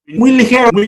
muy ligero, muy...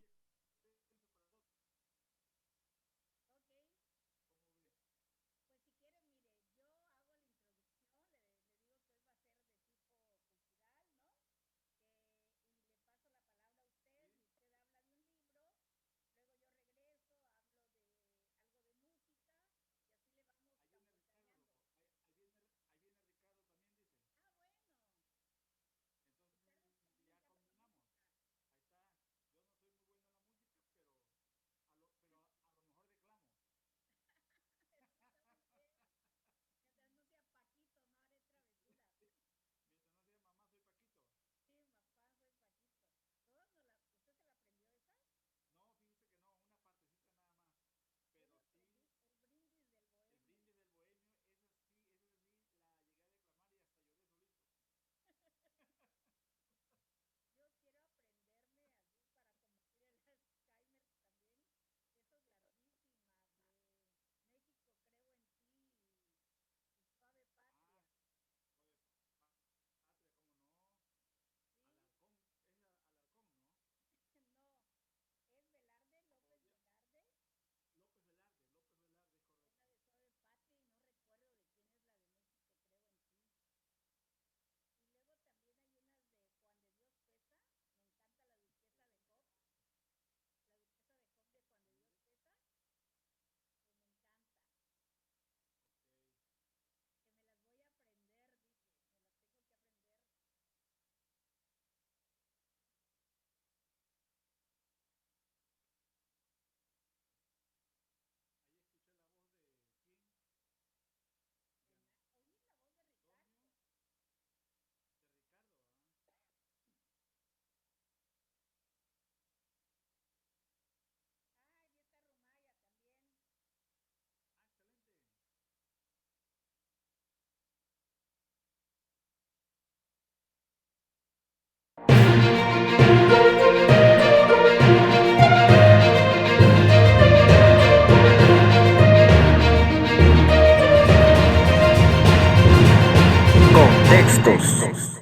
Contextos.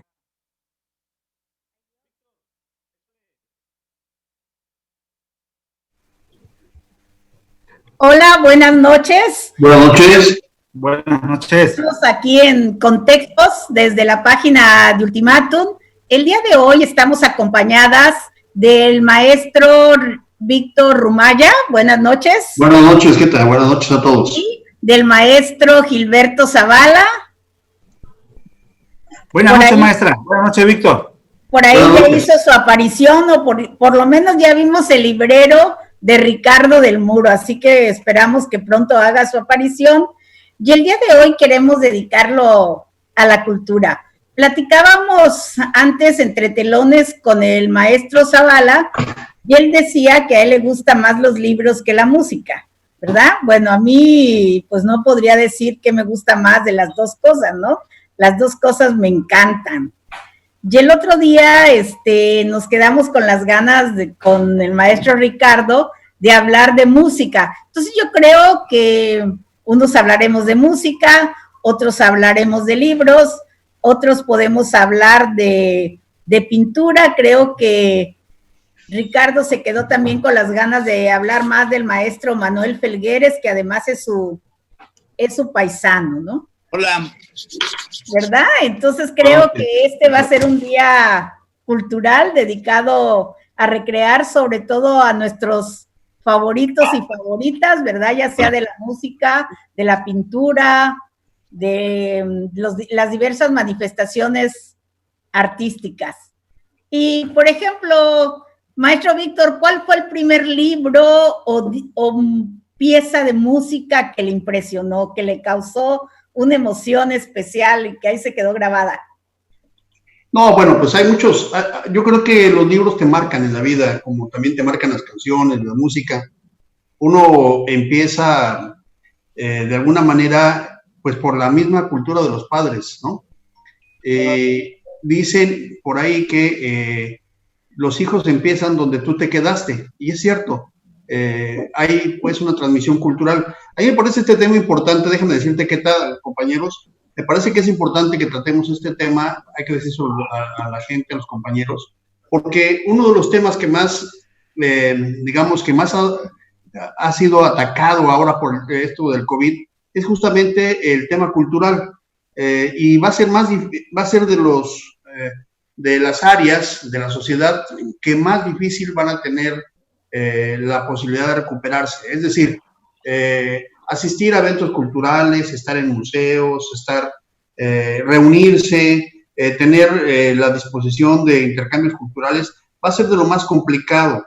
Hola, buenas noches. Buenas noches. Buenas noches. Estamos aquí en Contextos desde la página de Ultimátum. El día de hoy estamos acompañadas del maestro Víctor Rumaya. Buenas noches. Buenas noches, ¿qué tal? Buenas noches a todos. Y del maestro Gilberto Zavala. Buenas noches, maestra. Buenas noches, Víctor. Por ahí ya hizo su aparición, o por lo menos ya vimos el librero de Ricardo del Muro, así que esperamos que pronto haga su aparición. Y el día de hoy queremos dedicarlo a la cultura. Platicábamos antes entre telones con el maestro Zavala y él decía que a él le gustan más los libros que la música, ¿verdad? Bueno, a mí pues no podría decir que me gusta más de las dos cosas, ¿no? Las dos cosas me encantan. Y el otro día nos quedamos con las ganas con el maestro Ricardo de hablar de música. Entonces yo creo que unos hablaremos de música, otros hablaremos de libros, otros podemos hablar de pintura. Creo que Ricardo se quedó también con las ganas de hablar más del maestro Manuel Felgueres, que además es su paisano, ¿no? Hola. ¿Verdad? Entonces creo que este va a ser un día cultural dedicado a recrear sobre todo a nuestros favoritos y favoritas, ¿verdad? Ya sea de la música, de la pintura, de las diversas manifestaciones artísticas. Y, por ejemplo, maestro Víctor, ¿cuál fue el primer libro o pieza de música que le impresionó, que le causó una emoción especial y que ahí se quedó grabada? No, bueno, pues hay muchos. Yo creo que los libros te marcan en la vida, como también te marcan las canciones, la música. Uno empieza de alguna manera, pues por la misma cultura de los padres, ¿no? Dicen por ahí que los hijos empiezan donde tú te quedaste, y es cierto. Hay pues una transmisión cultural. A mí me parece este tema importante. Déjame decirte qué tal, compañeros. Me parece que es importante que tratemos este tema, hay que decir a la gente, a los compañeros, porque uno de los temas que más, digamos, que más ha sido atacado ahora por esto del COVID es justamente el tema cultural, y va a ser de las áreas de la sociedad que más difícil van a tener la posibilidad de recuperarse. Es decir, asistir a eventos culturales, estar en museos, reunirse, tener la disposición de intercambios culturales, va a ser de lo más complicado.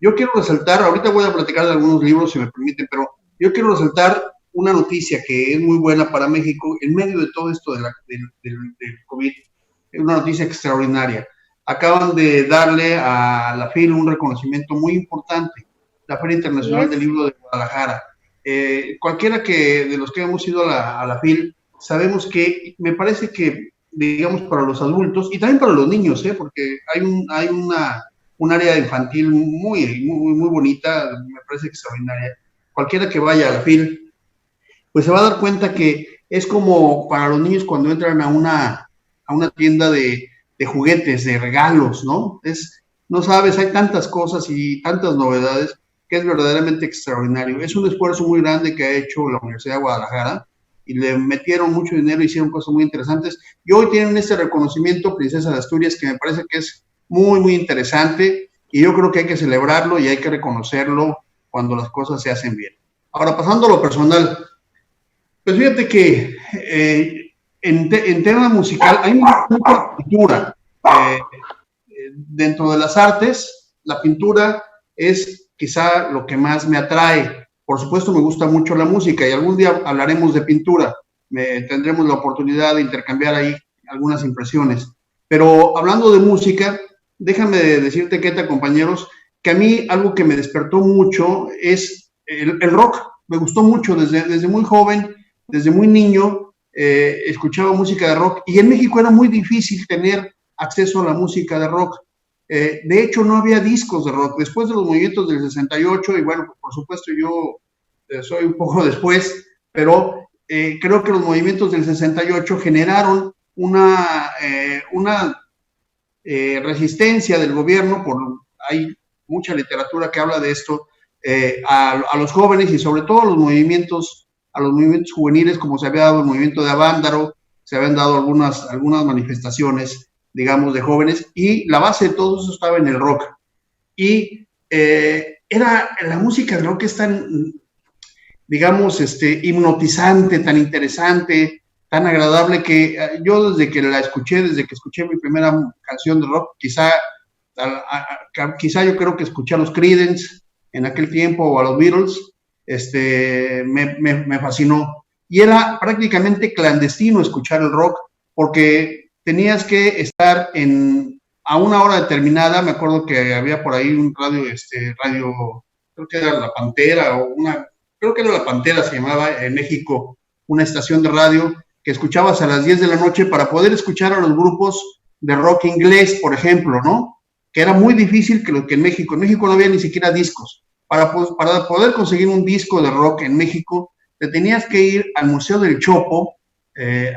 Yo quiero resaltar, ahorita voy a platicar de algunos libros, si me permiten, pero yo quiero resaltar una noticia que es muy buena para México en medio de todo esto del COVID. Es una noticia extraordinaria. Acaban de darle a la FIL un reconocimiento muy importante, la Feria Internacional del Libro de Guadalajara. Cualquiera de los que hemos ido a la FIL, sabemos que me parece que, digamos, para los adultos y también para los niños, porque hay un área infantil muy, muy, muy bonita, me parece extraordinaria. Cualquiera que vaya a la FIL, pues se va a dar cuenta que es como para los niños cuando entran a una tienda de juguetes, de regalos, ¿no? No sabes, hay tantas cosas y tantas novedades que es verdaderamente extraordinario. Es un esfuerzo muy grande que ha hecho la Universidad de Guadalajara y le metieron mucho dinero, hicieron cosas muy interesantes y hoy tienen este reconocimiento Princesa de Asturias que me parece que es muy, muy interesante y yo creo que hay que celebrarlo y hay que reconocerlo cuando las cosas se hacen bien. Ahora, pasando a lo personal, pues fíjate que en tema musical hay mucha pintura. Dentro de las artes, la pintura es quizá lo que más me atrae. Por supuesto, me gusta mucho la música y algún día hablaremos de pintura. Tendremos la oportunidad de intercambiar ahí algunas impresiones. Pero hablando de música, déjame decirte, Keta, compañeros, que a mí algo que me despertó mucho es el rock. Me gustó mucho desde muy joven, desde muy niño, escuchaba música de rock y en México era muy difícil tener acceso a la música de rock. De hecho, no había discos de rock. Después de los movimientos del 68, y bueno, por supuesto yo soy un poco después, pero creo que los movimientos del 68 generaron una resistencia del gobierno, hay mucha literatura que habla de esto, a los jóvenes y sobre todo a los movimientos juveniles, como se había dado el movimiento de Avándaro, se habían dado algunas manifestaciones, digamos, de jóvenes, y la base de todo eso estaba en el rock. Y la música del rock es tan, digamos, hipnotizante, tan interesante, tan agradable, que yo desde que escuché mi primera canción de rock, quizá yo creo que escuché a los Creedence en aquel tiempo, o a los Beatles, me fascinó. Y era prácticamente clandestino escuchar el rock, porque tenías que estar a una hora determinada. Me acuerdo que había por ahí un radio, creo que era La Pantera, creo que era La Pantera, se llamaba en México, una estación de radio que escuchabas a las 10 de la noche para poder escuchar a los grupos de rock inglés, por ejemplo, ¿no? Que era muy difícil que en México no había ni siquiera discos. Para poder conseguir un disco de rock en México, te tenías que ir al Museo del Chopo,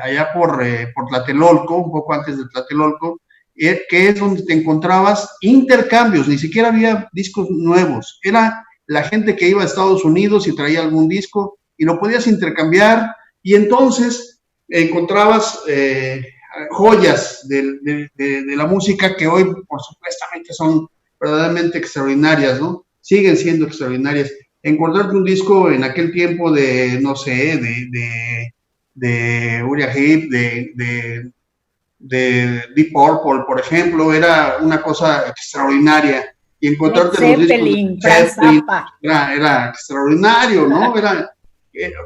allá por Tlatelolco, un poco antes de Tlatelolco, que es donde te encontrabas intercambios, ni siquiera había discos nuevos, era la gente que iba a Estados Unidos y traía algún disco y lo podías intercambiar y entonces encontrabas joyas de la música que hoy por supuestamente son verdaderamente extraordinarias, ¿no? Siguen siendo extraordinarias. Encontrarte un disco en aquel tiempo de, no sé, de Uriah Heep, de Deep Purple, por ejemplo, era una cosa extraordinaria. Y encontrarte los discos de Zeppelin era extraordinario, ¿no?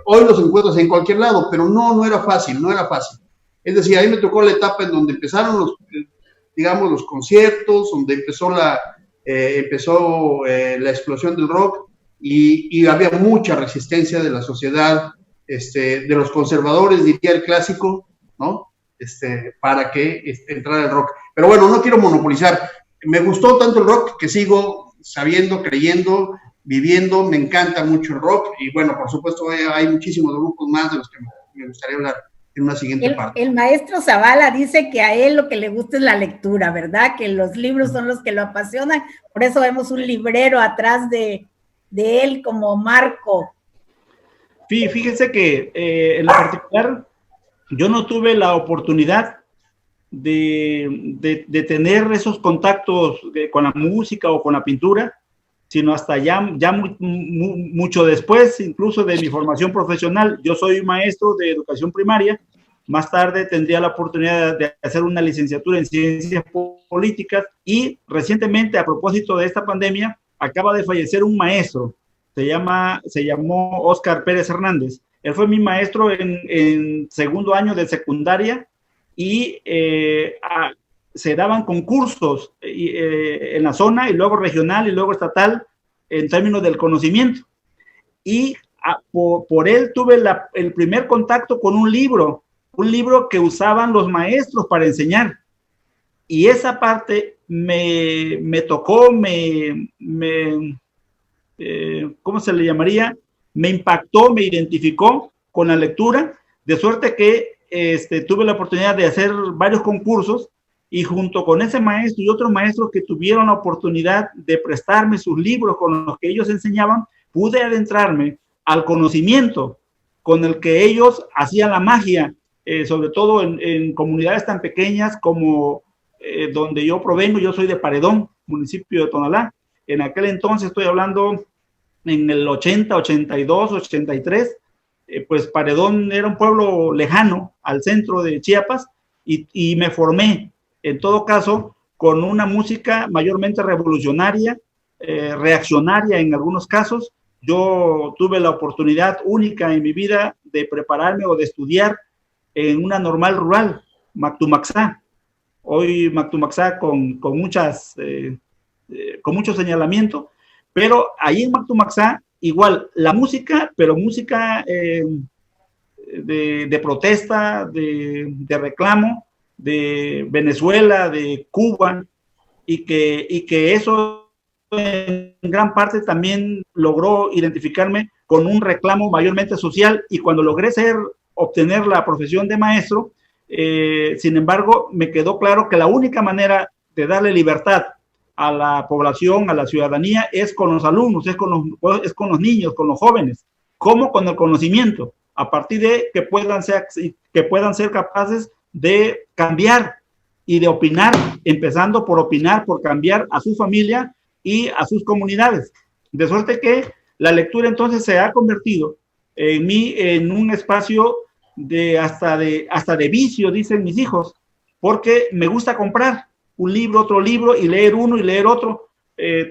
Hoy los encuentras en cualquier lado, pero no era fácil. Es decir, ahí me tocó la etapa en donde empezaron los conciertos, donde empezó la explosión del rock y había mucha resistencia de la sociedad, de los conservadores, diría el clásico, ¿no? Para que entrara el rock. Pero bueno, no quiero monopolizar. Me gustó tanto el rock que sigo sabiendo, creyendo, viviendo. Me encanta mucho el rock y bueno, por supuesto hay muchísimos grupos más de los que me gustaría hablar. en una siguiente parte. El maestro Zavala dice que a él lo que le gusta es la lectura, ¿verdad? Que los libros son los que lo apasionan, por eso vemos un librero atrás de él como marco. Fíjense que en lo particular yo no tuve la oportunidad de tener esos contactos con la música o con la pintura, sino hasta ya mucho después, incluso de mi formación profesional. Yo soy maestro de educación primaria, más tarde tendría la oportunidad de hacer una licenciatura en ciencias políticas y recientemente, a propósito de esta pandemia, acaba de fallecer un maestro, se llamó Óscar Pérez Hernández. Él fue mi maestro en segundo año de secundaria y se daban concursos en la zona y luego regional y luego estatal en términos del conocimiento. Y por él tuve el primer contacto con un libro que usaban los maestros para enseñar. Y esa parte me tocó, ¿cómo se le llamaría? Me impactó, me identificó con la lectura, de suerte que tuve la oportunidad de hacer varios concursos y junto con ese maestro y otros maestros que tuvieron la oportunidad de prestarme sus libros con los que ellos enseñaban, pude adentrarme al conocimiento con el que ellos hacían la magia, sobre todo en comunidades tan pequeñas como donde yo provengo. Yo soy de Paredón, municipio de Tonalá. En aquel entonces, estoy hablando en el 80, 82, 83, pues Paredón era un pueblo lejano al centro de Chiapas y me formé, en todo caso, con una música mayormente revolucionaria, reaccionaria en algunos casos. Yo tuve la oportunidad única en mi vida de prepararme o de estudiar en una normal rural, Mactumaxá. Hoy Mactumaxá con mucho señalamiento, pero ahí en Mactumaxá igual la música, pero música de protesta, de reclamo, de Venezuela, de Cuba, y que eso en gran parte también logró identificarme con un reclamo mayormente social, y cuando logré obtener la profesión de maestro, sin embargo, me quedó claro que la única manera de darle libertad a la población, a la ciudadanía, es con los alumnos, es con los niños, con los jóvenes, como con el conocimiento, a partir de que puedan ser capaces de cambiar y de opinar, empezando por opinar, por cambiar a su familia y a sus comunidades. De suerte que la lectura entonces se ha convertido en mí en un espacio hasta de vicio, dicen mis hijos, porque me gusta comprar un libro, otro libro, y leer uno y leer otro.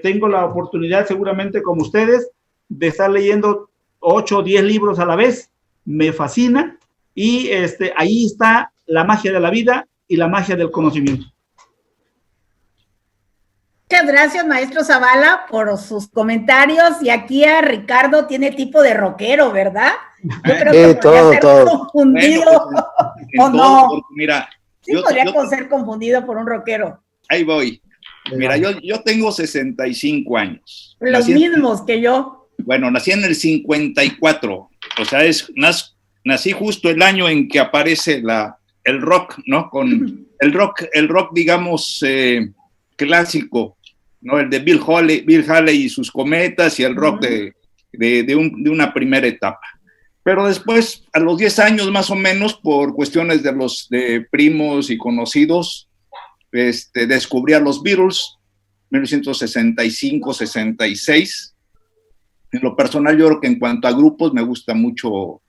Tengo la oportunidad, seguramente como ustedes, de estar leyendo 8 o 10 libros a la vez. Me fascina, y ahí está la magia de la vida y la magia del conocimiento. Muchas gracias, maestro Zavala, por sus comentarios. Y aquí a Ricardo tiene tipo de rockero, ¿verdad? Yo creo que podría ser confundido, bueno, o no. Mira, sí, podría ser confundido por un rockero. Ahí voy. Mira, yo tengo 65 años. Los mismos que yo. Bueno, nací en el 54. O sea, nací justo el año en que aparece el rock, ¿no? Con el rock, digamos, clásico, ¿no? El de Bill Haley y sus Cometas, y el rock de una primera etapa. Pero después, a los 10 años más o menos, por cuestiones de primos y conocidos, descubrí a los Beatles, 1965-66. En lo personal, yo creo que en cuanto a grupos, me gusta mucho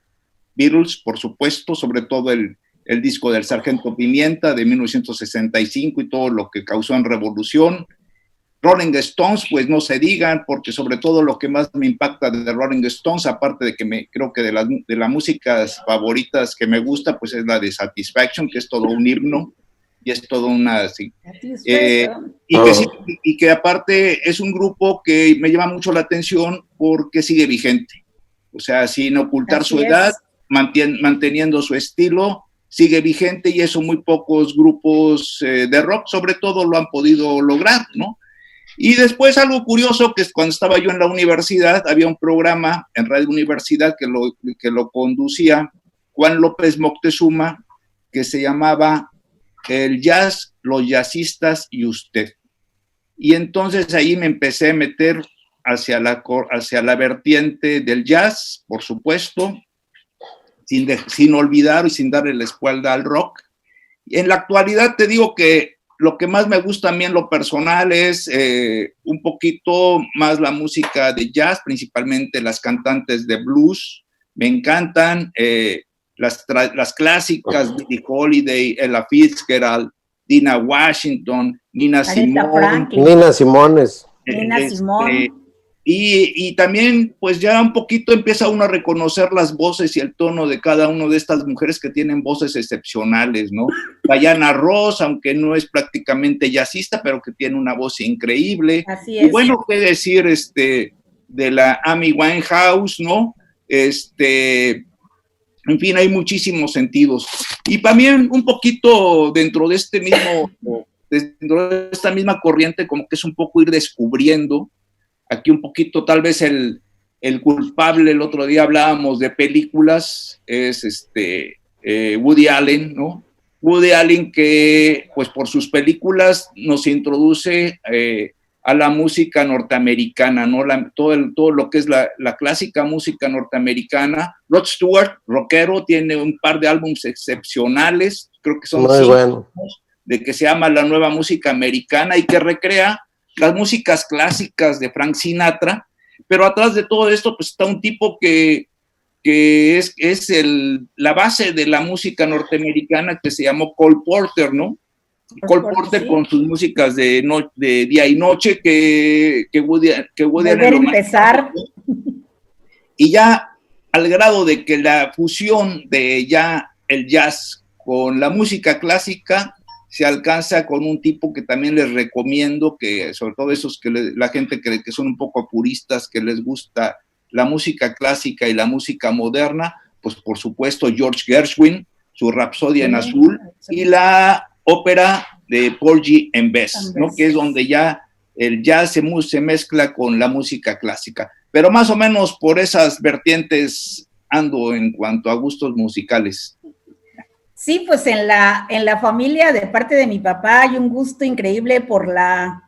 Beatles, por supuesto, sobre todo el disco del Sargento Pimienta de 1965 y todo lo que causó en revolución. Rolling Stones, pues no se digan, porque sobre todo lo que más me impacta de Rolling Stones, aparte de que creo que de las músicas favoritas que me gusta, pues es la de Satisfaction, que es todo un himno, y es todo una... Sí. Y que aparte es un grupo que me llama mucho la atención porque sigue vigente, o sea, sin ocultar su edad, manteniendo su estilo, sigue vigente, y eso muy pocos grupos de rock, sobre todo, lo han podido lograr, ¿no? Y después algo curioso, que es cuando estaba yo en la universidad, había un programa en Radio Universidad que lo conducía Juan López Moctezuma, que se llamaba El jazz, los jazzistas y usted. Y entonces ahí me empecé a meter hacia la vertiente del jazz, por supuesto, sin olvidar y sin darle la espalda al rock. Y en la actualidad te digo que lo que más me gusta a mí en lo personal es un poquito más la música de jazz, principalmente las cantantes de blues. Me encantan las clásicas, Billie Holiday, Ella Fitzgerald, Dina Washington, Nina Simone. Nina Simones. Nina Simone. Y también, pues ya un poquito empieza uno a reconocer las voces y el tono de cada una de estas mujeres que tienen voces excepcionales, ¿no? Diana Ross, aunque no es prácticamente jazzista, pero que tiene una voz increíble. Así es. Y bueno, qué decir de la Amy Winehouse, ¿no? En fin, hay muchísimos sentidos. Y también un poquito dentro de dentro de esta misma corriente, como que es un poco ir descubriendo. Aquí un poquito, tal vez el culpable, el otro día hablábamos de películas, es Woody Allen, ¿no? Woody Allen que, pues por sus películas nos introduce a la música norteamericana, ¿no? Todo lo que es la clásica música norteamericana. Rod Stewart, rockero, tiene un par de álbumes excepcionales, creo que son muy 5, bueno, de que se llama La Nueva Música Americana y que recrea las músicas clásicas de Frank Sinatra, pero atrás de todo esto pues está un tipo que es la base de la música norteamericana, que se llamó Cole Porter, ¿no? Cole Porter, sí, con sus músicas de día y noche que Woody Volver a empezar. Y ya al grado de que la fusión de ya el jazz con la música clásica se alcanza con un tipo que también les recomiendo, que sobre todo esos que la gente cree que son un poco puristas, que les gusta la música clásica y la música moderna, pues por supuesto George Gershwin, su Rapsodia en Azul, y la ópera de Porgy and Bess, ¿no? Que es donde ya el jazz se mezcla con la música clásica. Pero más o menos por esas vertientes ando en cuanto a gustos musicales. Sí, pues en la familia de parte de mi papá hay un gusto increíble por la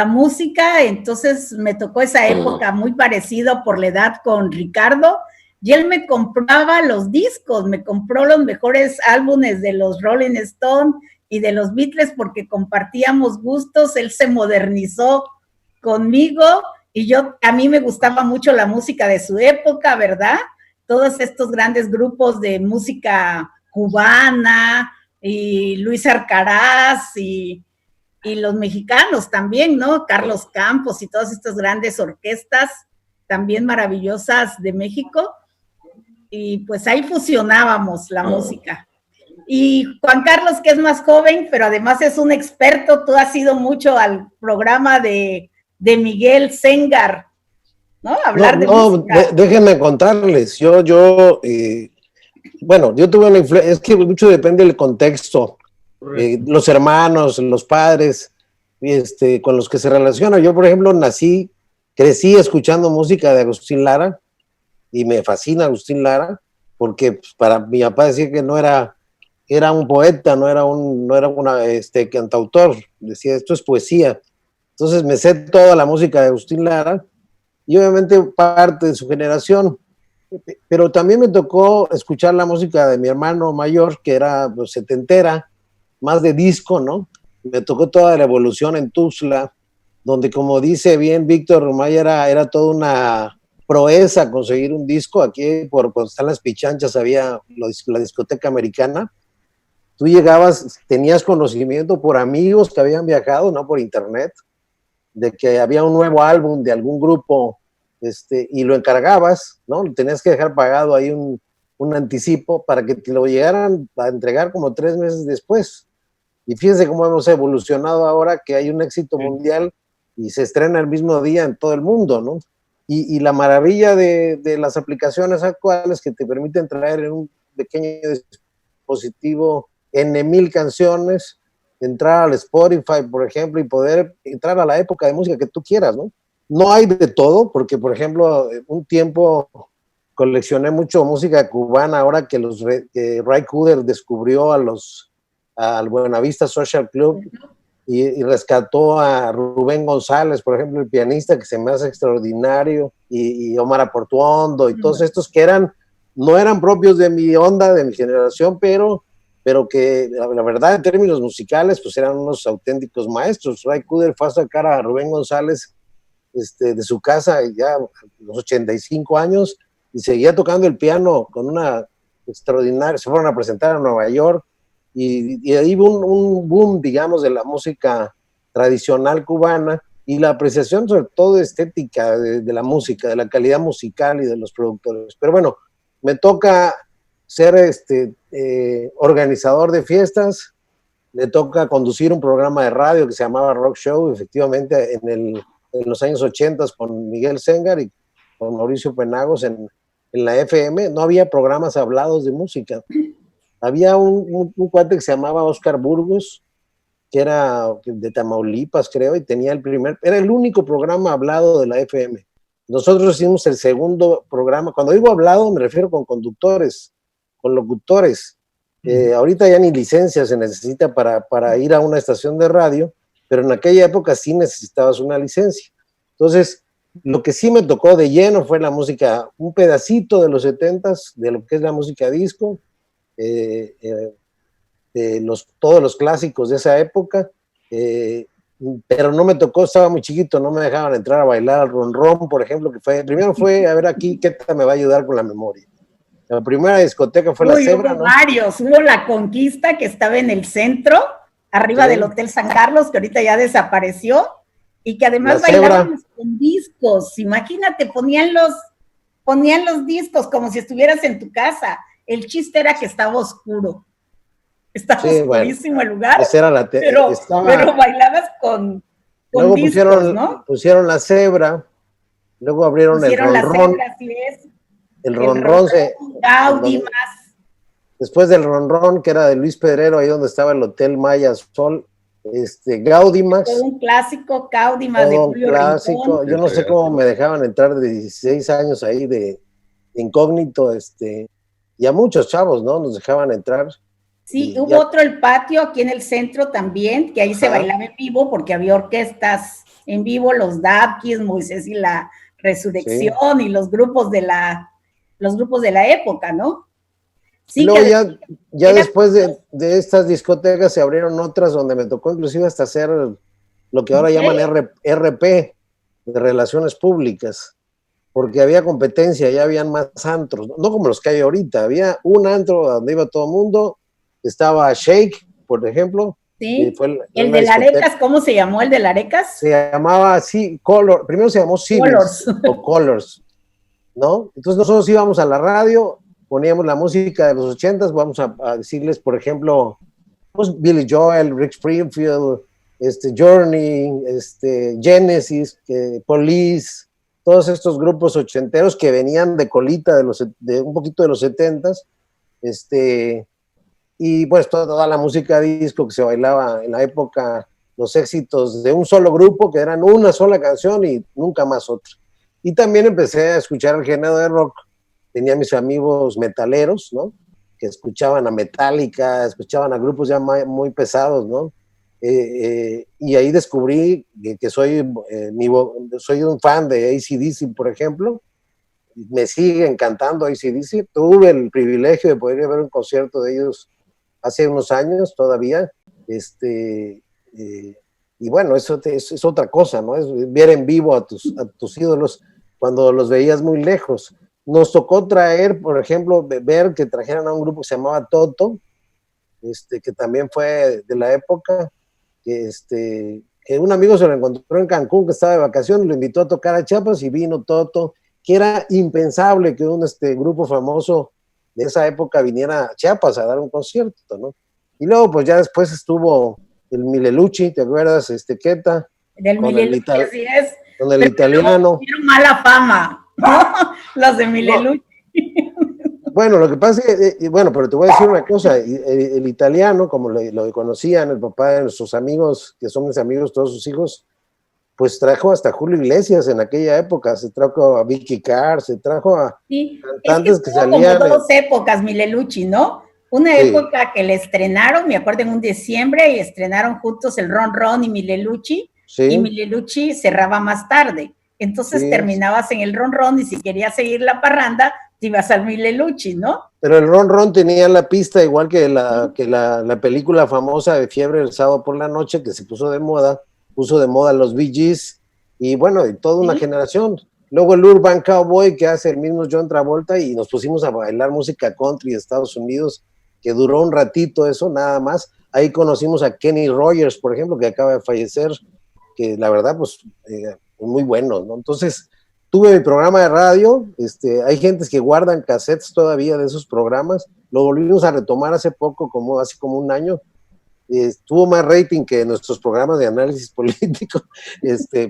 música, entonces me tocó esa época muy parecido por la edad con Ricardo, y él me compraba los discos, me compró los mejores álbumes de los Rolling Stones y de los Beatles porque compartíamos gustos, él se modernizó conmigo y a mí me gustaba mucho la música de su época, ¿verdad? Todos estos grandes grupos de música cubana y Luis Arcaraz y los mexicanos también, ¿no? Carlos Campos y todas estas grandes orquestas también maravillosas de México, y pues ahí fusionábamos la música. Y Juan Carlos, que es más joven, pero además es un experto, tú has ido mucho al programa de Miguel Sengar, ¿no? Hablar de música. Déjenme contarles, yo tuve una influencia, es que mucho depende del contexto, los hermanos, los padres, con los que se relaciona. Yo, por ejemplo, crecí escuchando música de Agustín Lara, y me fascina Agustín Lara, porque pues, para mi papá decía que era un poeta, no era un cantautor, decía, esto es poesía. Entonces me sé toda la música de Agustín Lara, y obviamente parte de su generación. Pero también me tocó escuchar la música de mi hermano mayor, que era pues, setentera, más de disco, ¿no? Me tocó toda la evolución en Tuxtla, donde, como dice bien Víctor Romay, era toda una proeza conseguir un disco. Aquí, cuando están las Pichanchas, había la discoteca americana. Tú llegabas, tenías conocimiento por amigos que habían viajado, no por internet, de que había un nuevo álbum de algún grupo, y lo encargabas, ¿no? Tenías que dejar pagado ahí un anticipo para que te lo llegaran a entregar como 3 meses después. Y fíjense cómo hemos evolucionado ahora, que hay un éxito mundial y se estrena el mismo día en todo el mundo, ¿no? Y la maravilla de las aplicaciones actuales que te permiten traer en un pequeño dispositivo N,000 canciones, entrar al Spotify, por ejemplo, y poder entrar a la época de música que tú quieras, ¿no? No hay de todo, porque, por ejemplo, un tiempo coleccioné mucho música cubana ahora que Ray Cooder descubrió al Buenavista Social Club y rescató a Rubén González, por ejemplo, el pianista, que se me hace extraordinario, y Omar Aportuondo, y todos estos que no eran propios de mi onda, de mi generación, pero que la verdad en términos musicales pues eran unos auténticos maestros. Ray Cooder fue a sacar a Rubén González de su casa ya a los 85 años y seguía tocando el piano con una extraordinaria, se fueron a presentar a Nueva York y ahí hubo un boom, digamos, de la música tradicional cubana y la apreciación sobre todo estética de la música, de la calidad musical y de los productores. Pero bueno, me toca ser organizador de fiestas, me toca conducir un programa de radio que se llamaba Rock Show, efectivamente en los años 80 con Miguel Sengar y con Mauricio Penagos en la FM. No había programas hablados de música. Había un cuate que se llamaba Oscar Burgos, que era de Tamaulipas, creo, y tenía era el único programa hablado de la FM. Nosotros hicimos el segundo programa. Cuando digo hablado, me refiero con conductores, con locutores. Ahorita ya ni licencia se necesita para ir a una estación de radio, pero en aquella época sí necesitabas una licencia. Entonces, lo que sí me tocó de lleno fue la música, un pedacito de los 70s, de lo que es la música disco, todos los clásicos de esa época, pero no me tocó, estaba muy chiquito, no me dejaban entrar a bailar al ron-ron, por ejemplo, primero fue, a ver aquí, ¿qué me va a ayudar con la memoria? La primera discoteca fue La Cebra, ¿no? Varios, hubo La Conquista, que estaba en el centro, arriba del Hotel San Carlos, que ahorita ya desapareció, y que además bailábamos con discos, imagínate, ponían los discos como si estuvieras en tu casa, el chiste era que estaba oscuro. Estaba oscurísimo el lugar, pero bailabas con luego discos, ¿no? Pusieron La Cebra, luego abrieron el ron-ron. El ron-ron Gaudimas. Después del ron-ron, que era de Luis Pedrero, ahí donde estaba el Hotel Maya Sol, Gaudimax. Todo un clásico, Gaudimas de Julio Rincón. Yo no sé cómo me dejaban entrar de 16 años ahí de incógnito, y a muchos chavos, ¿no? Nos dejaban entrar. Sí, hubo otro, El Patio, aquí en el centro también, que ahí se bailaba en vivo porque había orquestas en vivo, los Dabkis, Moisés y la Resurrección, y los grupos de la época, ¿no? Sí, luego ya después de estas discotecas se abrieron otras donde me tocó inclusive hasta hacer lo que ahora llaman RP, de Relaciones Públicas, porque había competencia, ya habían más antros, no como los que hay ahorita, había un antro donde iba todo el mundo. Estaba Shake, por ejemplo. Sí, el de Larecas, ¿cómo se llamó el de Larecas? Se llamaba así, primero se llamó Colors. O Colors, ¿no? Entonces nosotros íbamos a la radio, poníamos la música de los 80s, vamos a decirles, por ejemplo, pues Billy Joel, Rick Springfield, Journey, Genesis, Police, todos estos grupos ochenteros que venían de colita de un poquito de los 70s, y pues toda la música disco que se bailaba en la época, los éxitos de un solo grupo que eran una sola canción y nunca más otra. Y también empecé a escuchar el género de rock. Tenía mis amigos metaleros, ¿no? Que escuchaban a Metallica, escuchaban a grupos ya muy pesados, ¿no? Y ahí descubrí que soy un fan de AC/DC, por ejemplo. Me sigue encantando AC/DC. Tuve el privilegio de poder ir a ver un concierto de ellos hace unos años todavía, y bueno, eso es otra cosa, ¿no? Es ver en vivo a tus ídolos cuando los veías muy lejos. Nos tocó traer, por ejemplo, ver que trajeran a un grupo que se llamaba Toto, que también fue de la época, que un amigo se lo encontró en Cancún, que estaba de vacaciones, lo invitó a tocar a Chiapas y vino Toto, que era impensable que un grupo famoso de esa época viniera a Chiapas a dar un concierto, ¿no? Y luego, pues ya después estuvo el Milelucci, ¿te acuerdas? Queta. Del Milelucci, así es. Con el italiano. Tuvieron mala fama, ¿no? Los de Milelucci. No. Bueno, lo que pasa es que, bueno, pero te voy a decir una cosa, el italiano, como lo conocían, el papá de nuestros amigos, que son mis amigos, todos sus hijos, pues trajo hasta Julio Iglesias en aquella época, se trajo a Vicky Carr, se trajo a cantantes que salían. Como dos épocas, Milelucci, ¿no? Una época que le estrenaron, me acuerdo, en un diciembre, y estrenaron juntos el Ron Ron y Milelucci, y Milelucci cerraba más tarde. Entonces terminabas en el Ron Ron, y si querías seguir la parranda, te ibas al Milelucci, ¿no? Pero el Ron Ron tenía la pista, igual que la película famosa de Fiebre el sábado por la noche, que se puso de moda los Bee Gees, y bueno, y toda una generación. Luego el Urban Cowboy, que hace el mismo John Travolta, y nos pusimos a bailar música country de Estados Unidos, que duró un ratito eso, nada más. Ahí conocimos a Kenny Rogers, por ejemplo, que acaba de fallecer, que la verdad, pues, muy bueno, ¿no? Entonces, tuve mi programa de radio, hay gentes que guardan cassettes todavía de esos programas, lo volvimos a retomar hace poco, hace como un año, tuvo más rating que nuestros programas de análisis político,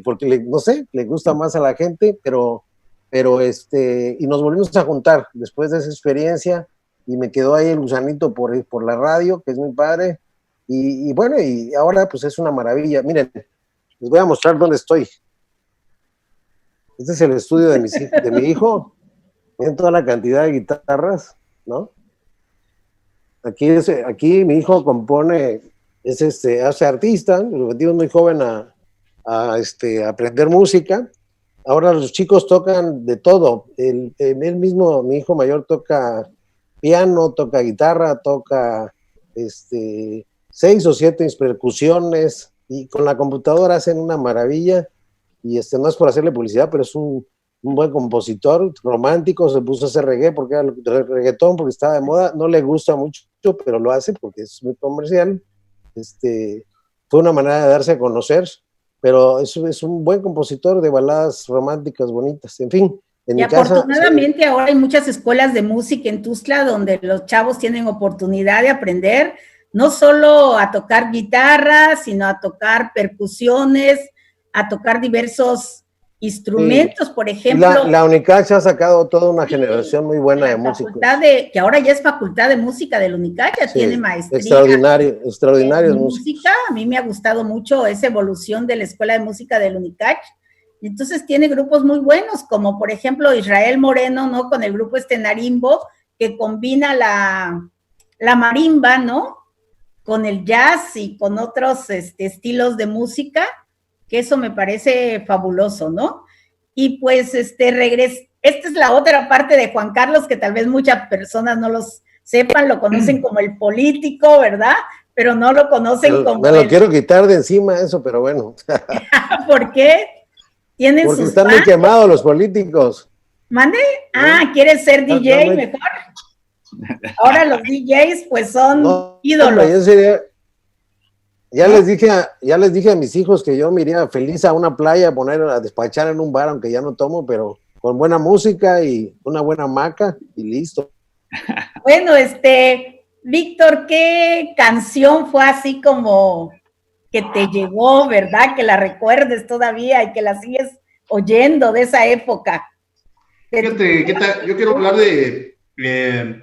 porque no sé, le gusta más a la gente, pero y nos volvimos a juntar después de esa experiencia, y me quedó ahí el gusanito por la radio, que es muy padre, y bueno, y ahora pues es una maravilla. Miren, les voy a mostrar dónde estoy. Este es el estudio de mi hijo, miren toda la cantidad de guitarras, ¿no? Aquí mi hijo compone, hace artista, lo metimos muy joven a aprender música. Ahora los chicos tocan de todo. Él mismo, mi hijo mayor, toca piano, toca guitarra, toca 6 o 7 percusiones, y con la computadora hacen una maravilla. Y no es por hacerle publicidad, pero es un buen compositor, romántico, se puso a hacer reggaetón porque estaba de moda, no le gusta mucho, pero lo hace porque es muy comercial. Fue una manera de darse a conocer, pero es un buen compositor de baladas románticas bonitas, en fin. Y afortunadamente ahora hay muchas escuelas de música en Tuxtla donde los chavos tienen oportunidad de aprender no solo a tocar guitarra, sino a tocar percusiones, a tocar diversos instrumentos, por ejemplo. La UNICACH ha sacado toda una generación muy buena de músicos. Que ahora ya es facultad de música de la UNICACH, ya tiene maestría. Extraordinario música. A mí me ha gustado mucho esa evolución de la Escuela de Música de la UNICACH. Y entonces tiene grupos muy buenos, como por ejemplo Israel Moreno, ¿no? Con el grupo Narimbo, que combina la marimba, ¿no? Con el jazz y con otros estilos de música, que eso me parece fabuloso, ¿no? Y pues esta es la otra parte de Juan Carlos, que tal vez muchas personas no los sepan, lo conocen como el político, ¿verdad? Pero no lo conocen como me lo quiero quitar de encima eso, pero bueno. ¿Por qué? Porque están muy quemados los políticos. ¿Mande? ¿Quieres ser DJ mejor? Ahora los DJs pues son ídolos. Ya les dije a mis hijos que yo me iría feliz a una playa a despachar en un bar, aunque ya no tomo, pero con buena música y una buena hamaca y listo. Bueno, Víctor, ¿qué canción fue así como que te llegó, verdad? Que la recuerdes todavía y que la sigues oyendo de esa época. Fíjate, ¿qué tal? Yo quiero hablar de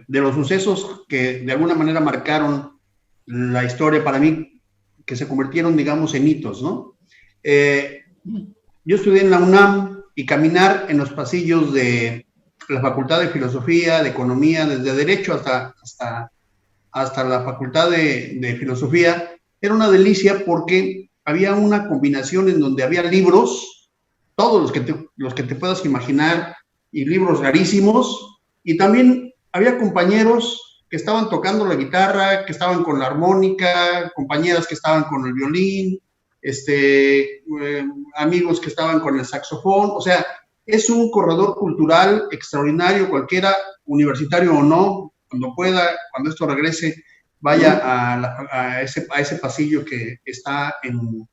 los sucesos que de alguna manera marcaron la historia para mí, que se convirtieron, digamos, en hitos, ¿no? Yo estudié en la UNAM y caminar en los pasillos de la Facultad de Filosofía, de Economía, desde Derecho hasta la Facultad de Filosofía, era una delicia porque había una combinación en donde había libros, todos los que te puedas imaginar, y libros rarísimos, y también había compañeros que estaban tocando la guitarra, que estaban con la armónica, compañeras que estaban con el violín, amigos que estaban con el saxofón. O sea, es un corredor cultural extraordinario. Cualquiera, universitario o no, cuando pueda, cuando esto regrese, vaya a ese pasillo que está en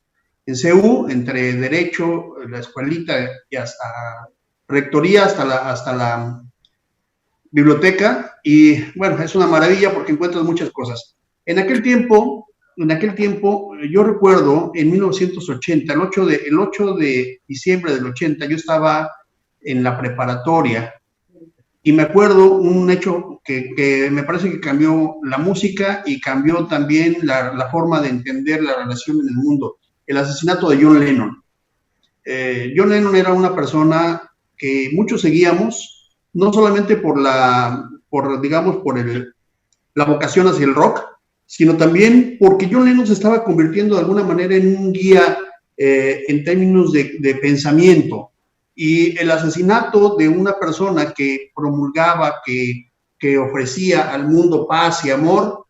CU, entre Derecho, la escuelita y hasta Rectoría, hasta la biblioteca. Y bueno, es una maravilla porque encuentras muchas cosas. En aquel tiempo, yo recuerdo en 1980, el 8 de diciembre del 80, yo estaba en la preparatoria y me acuerdo un hecho que me parece que cambió la música y cambió también la forma de entender la relación en el mundo: el asesinato de John Lennon. John Lennon era una persona que muchos seguíamos, no solamente por la vocación hacia el rock, sino también porque John Lennon se estaba convirtiendo de alguna manera en un guía en términos de pensamiento. Y el asesinato de una persona que promulgaba, que ofrecía al mundo paz y amor,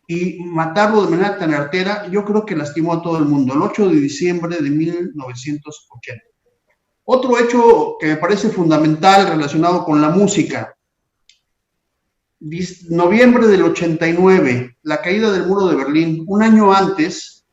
y matarlo de manera tan artera, yo creo que lastimó a todo el mundo, el 8 de diciembre de 1980. Otro hecho que me parece fundamental relacionado con la música, noviembre del 89, la caída del muro de Berlín. Un año antes,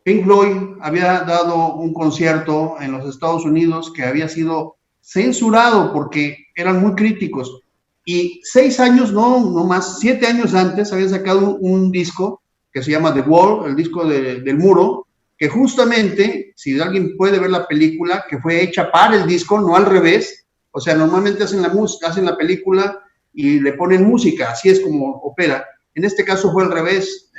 Pink Floyd había dado un concierto en los Estados Unidos que había sido censurado porque eran muy críticos. Y 6 años, no más, 7 años antes, había sacado un disco que se llama The Wall, el disco del muro, que justamente, si alguien puede ver la película, que fue hecha para el disco, no al revés. O sea, normalmente hacen la película y le ponen música, así es como opera. En este caso fue al revés.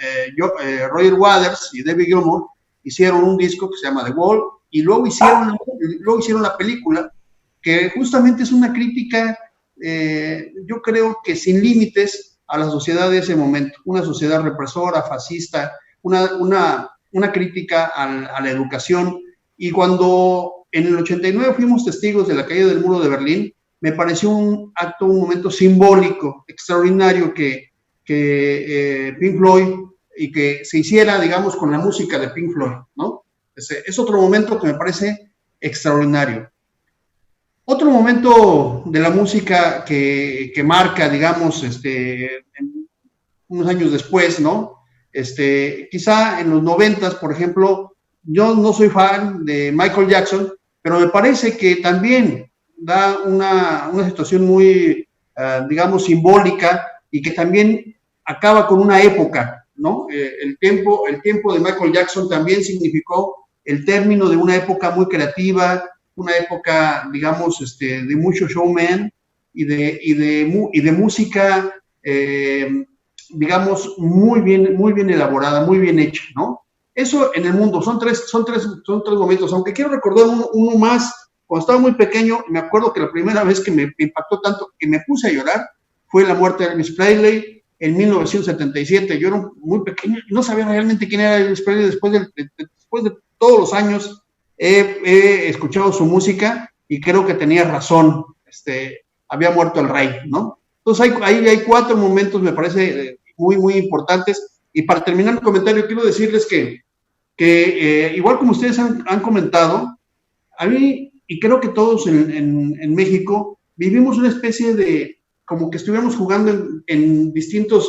Roger Waters y David Gilmour hicieron un disco que se llama The Wall, y luego hicieron la película, que justamente es una crítica, yo creo que sin límites, a la sociedad de ese momento, una sociedad represora, fascista, una crítica a la educación. Y cuando en el 89 fuimos testigos de la caída del muro de Berlín, me pareció un momento simbólico, extraordinario, que Pink Floyd, y que se hiciera, digamos, con la música de Pink Floyd, ¿no? Es otro momento que me parece extraordinario. Otro momento de la música que marca, digamos, unos años después, ¿no? Quizá en los 90s, por ejemplo, yo no soy fan de Michael Jackson, pero me parece que también da una situación muy, digamos, simbólica, y que también acaba con una época, ¿no? El tiempo de Michael Jackson también significó el término de una época muy creativa, una época, digamos, de mucho showman y de música, digamos, muy bien elaborada, muy bien hecha, ¿no? Eso en el mundo, son tres momentos, aunque quiero recordar uno más. Cuando estaba muy pequeño, me acuerdo que la primera vez que me impactó tanto, que me puse a llorar, fue la muerte de Elvis Presley en 1977. Yo era muy pequeño y no sabía realmente quién era Elvis Presley. Después de todos los años he escuchado su música y creo que tenía razón. Había muerto el rey, ¿no? Entonces hay 4 momentos, me parece, muy importantes. Y para terminar mi comentario, quiero decirles que igual como ustedes han comentado, a mí, y creo que todos en México, vivimos una especie de, como que estuviéramos jugando en distintos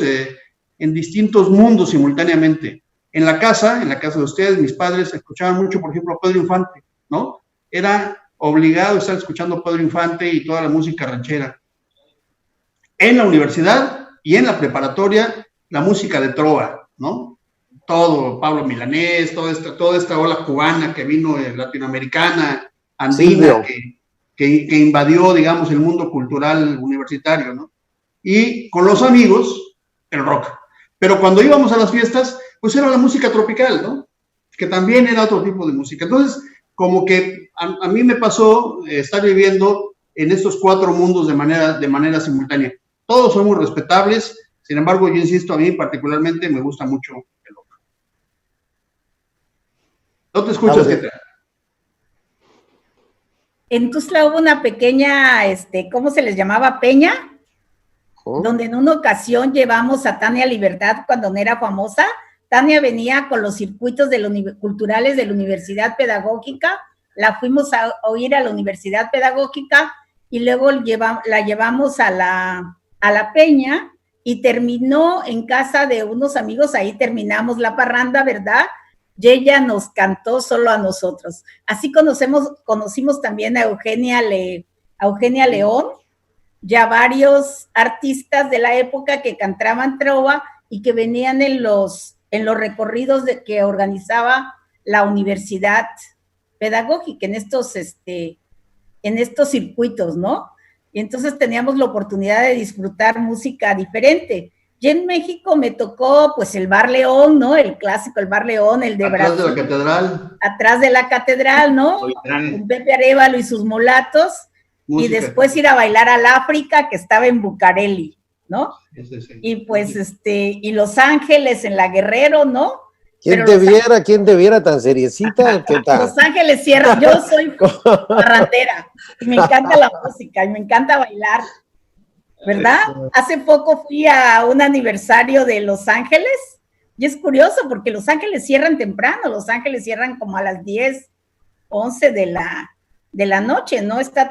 mundos simultáneamente. En la casa de ustedes, mis padres escuchaban mucho, por ejemplo, a Pedro Infante, ¿no? Era obligado a estar escuchando a Pedro Infante y toda la música ranchera. En la universidad y en la preparatoria, la música de trova, ¿no? Todo, Pablo Milanés, toda esta ola cubana que vino latinoamericana, andina, que invadió, digamos, el mundo cultural universitario, ¿no? Y con los amigos, el rock. Pero cuando íbamos a las fiestas, pues era la música tropical, ¿no? Que también era otro tipo de música. Entonces, como que a mí me pasó estar viviendo en estos 4 mundos de manera simultánea. Todos son muy respetables, sin embargo, yo insisto, a mí particularmente me gusta mucho el rock. No te escuchas, ¿qué tal? En Tuzla hubo una pequeña, ¿cómo se les llamaba? Peña, donde en una ocasión llevamos a Tania Libertad cuando no era famosa. Tania venía con los circuitos culturales de la Universidad Pedagógica, la fuimos a oír a la Universidad Pedagógica y luego la llevamos a la Peña y terminó en casa de unos amigos, ahí terminamos la parranda, ¿verdad? Y ella nos cantó solo a nosotros. Así conocimos también a Eugenia León, ya varios artistas de la época que cantaban trova y que venían en los recorridos que organizaba la Universidad Pedagógica, en estos circuitos, ¿no? Y entonces teníamos la oportunidad de disfrutar música diferente. Y en México me tocó pues el Bar León, ¿no? El clásico, el Bar León, el de Atrás Brasil. de la catedral. Atrás de la catedral, ¿no? Con Pepe Arévalo y sus mulatos. Música. Y después ir a bailar al África, que estaba en Bucareli, ¿no? Sí. Y pues y Los Ángeles en la Guerrero, ¿no? ¿Quién te viera tan seriecita? ¿Qué tal? Los Ángeles cierran, yo soy parrandera, y me encanta la música, y me encanta bailar, ¿verdad? Hace poco fui a un aniversario de Los Ángeles, y es curioso, porque Los Ángeles cierran temprano, Los Ángeles cierran como a las 10, 11 de la noche, no está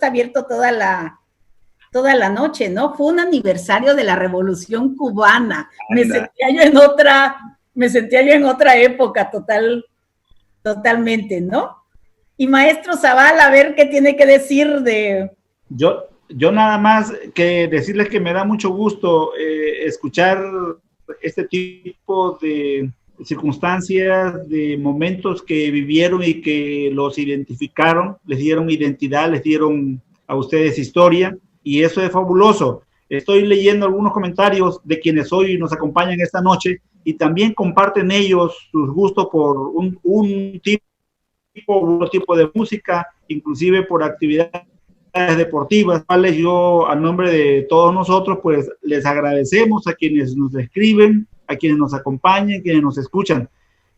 abierto toda la noche, ¿no? Fue un aniversario de la Revolución Cubana. Me sentía yo en otra época totalmente, ¿no? Y maestro Zavala, a ver qué tiene que decir de... Yo nada más que decirles que me da mucho gusto escuchar este tipo de circunstancias, de momentos que vivieron y que los identificaron, les dieron identidad, les dieron a ustedes historia, y eso es fabuloso. Estoy leyendo algunos comentarios de quienes hoy nos acompañan esta noche y también comparten ellos sus gustos por un tipo de música, inclusive por actividades deportivas, cuales yo, a nombre de todos nosotros, pues les agradecemos a quienes nos escriben, a quienes nos acompañan, quienes nos escuchan.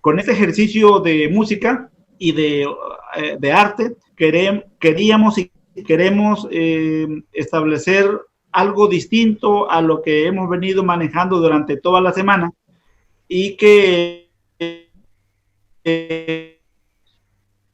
Con este ejercicio de música y de arte, queríamos y queremos establecer algo distinto a lo que hemos venido manejando durante toda la semana, y que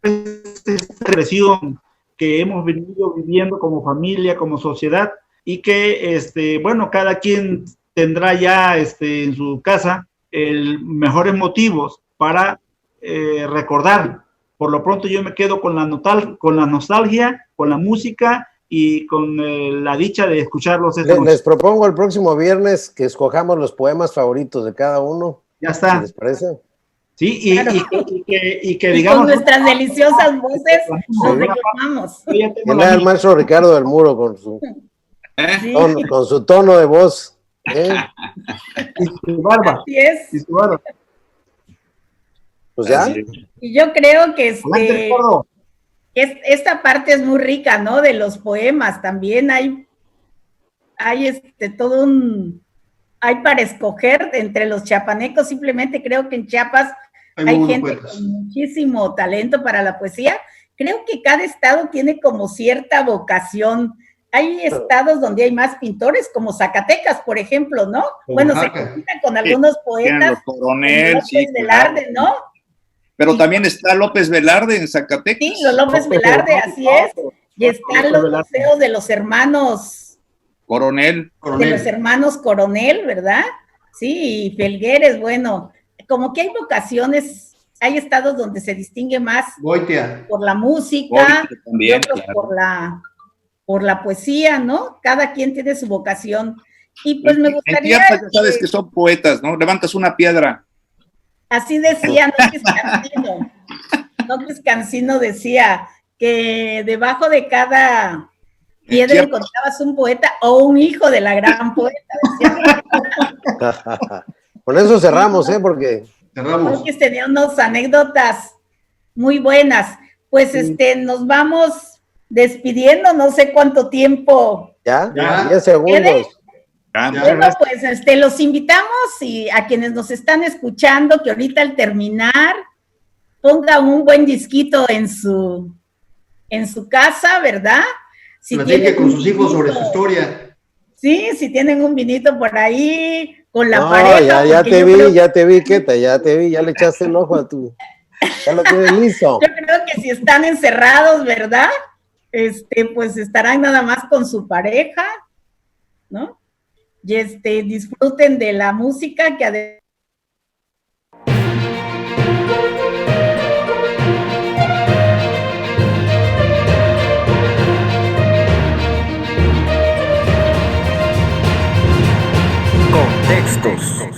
esta regresión que hemos venido viviendo como familia, como sociedad, y que, bueno, cada quien tendrá ya en su casa mejores motivos para recordar. Por lo pronto yo me quedo con la nostalgia, con la música y con la dicha de escucharlos esta noche. Les propongo el próximo viernes que escojamos los poemas favoritos de cada uno. Ya está. ¿Les parece? Sí, claro. y que digamos... con nuestras deliciosas voces nos reclamamos. Era el maestro Ricardo del Muro con su tono de voz. Y su barba. Así es. Y su barba. Pues ya. Y yo creo que esta parte es muy rica, ¿no? De los poemas también hay todo hay para escoger entre los chiapanecos. Simplemente creo que en Chiapas hay gente con muchísimo talento para la poesía. Creo que cada estado tiene como cierta vocación. Hay estados donde hay más pintores, como Zacatecas, por ejemplo, ¿no? Bueno, se cuenta con algunos poetas, Coronel, López Velarde, ¿no? Pero también está López Velarde en Zacatecas. Sí, López Velarde, así es. Y están los museos de los hermanos Coronel. De los hermanos Coronel, ¿verdad? Sí, y Felgueres, bueno, como que hay vocaciones, hay estados donde se distingue más por la música, también, y otros claro, por la poesía, ¿no? Cada quien tiene su vocación. Y pues me gustaría... En Chiapas, sabes que son poetas, ¿no? Levantas una piedra. Así decía López Cancino. López Cancino decía que debajo de cada piedra encontrabas un poeta o un hijo de la gran poeta. Con eso cerramos, porque... Cerramos. Porque tenía unas anécdotas muy buenas. Pues nos vamos despidiendo, no sé cuánto tiempo. Ya 10 segundos. Bueno, pues los invitamos y a quienes nos están escuchando que ahorita al terminar pongan un buen disquito en su casa, ¿verdad? Si platique con sus hijos sobre su historia. Sí, si tienen un vinito por ahí con la pareja. Ya te vi, Queta, ya le echaste el ojo a tu. Ya lo tienes listo. Yo creo que si están encerrados, ¿verdad? Pues estarán nada más con su pareja, ¿no? Y disfruten de la música que Contextos.